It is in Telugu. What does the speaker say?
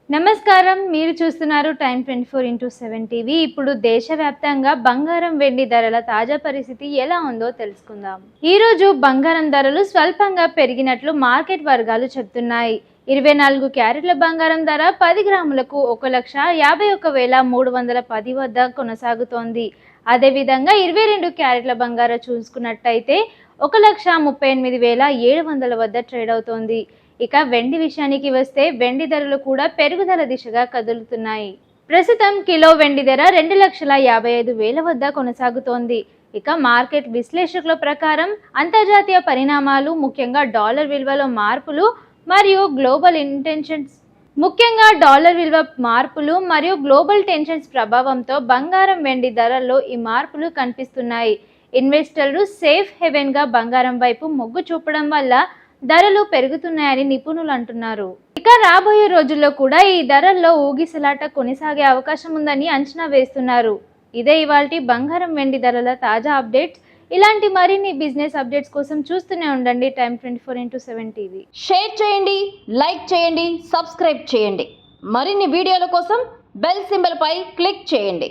నమస్కారం, మీరు చూస్తున్నారు టైమ్ 24x7 టీవీ. ఇప్పుడు దేశవ్యాప్తంగా బంగారం వెండి ధరల తాజా పరిస్థితి ఎలా ఉందో తెలుసుకుందాం. ఈ రోజు బంగారం ధరలు స్వల్పంగా పెరిగినట్లు మార్కెట్ వర్గాలు చెబుతున్నాయి. 24 క్యారెట్ల బంగారం ధర 10 గ్రాములకు 1,51,310 వద్ద కొనసాగుతోంది. అదేవిధంగా 22 క్యారెట్ల బంగారం చూసుకున్నట్టయితే 1,38,700 వద్ద ట్రేడ్ అవుతోంది. ఇక వెండి విషయానికి వస్తే వెండి ధరలు కూడా పెరుగుదల దిశగా కదులుతున్నాయి. ప్రస్తుతం కిలో వెండి ధర 2,55,000 వద్ద కొనసాగుతోంది. ఇక మార్కెట్ విశ్లేషకుల ప్రకారం అంతర్జాతీయ పరిణామాలు, ముఖ్యంగా డాలర్ విలువలో మార్పులు మరియు గ్లోబల్ టెన్షన్స్ ప్రభావంతో బంగారం వెండి ధరల్లో ఈ మార్పులు కనిపిస్తున్నాయి. ఇన్వెస్టర్లు సేఫ్ హెవెన్ గా బంగారం వైపు మొగ్గు చూపడం వల్ల ధరలు పెరుగుతున్నాయని నిపుణులు అంటున్నారు. ఇక రాబోయే రోజుల్లో కూడా ఈ ధరల్లో ఊగిసలాట కొనసాగే అవకాశం ఉందని అంచనా వేస్తున్నారు. ఇదే ఇవాల్టి బంగారం వెండి ధరల తాజా అప్డేట్స్. ఇలాంటి మరిన్ని బిజినెస్ అప్డేట్స్ కోసం చూస్తూనే ఉండండి టైమ్ 24x7 టీవీ. షేర్ చేయండి, లైక్ చేయండి, సబ్స్క్రైబ్ చేయండి. మరిన్ని వీడియోల కోసం బెల్ సింబల్ పై క్లిక్ చేయండి.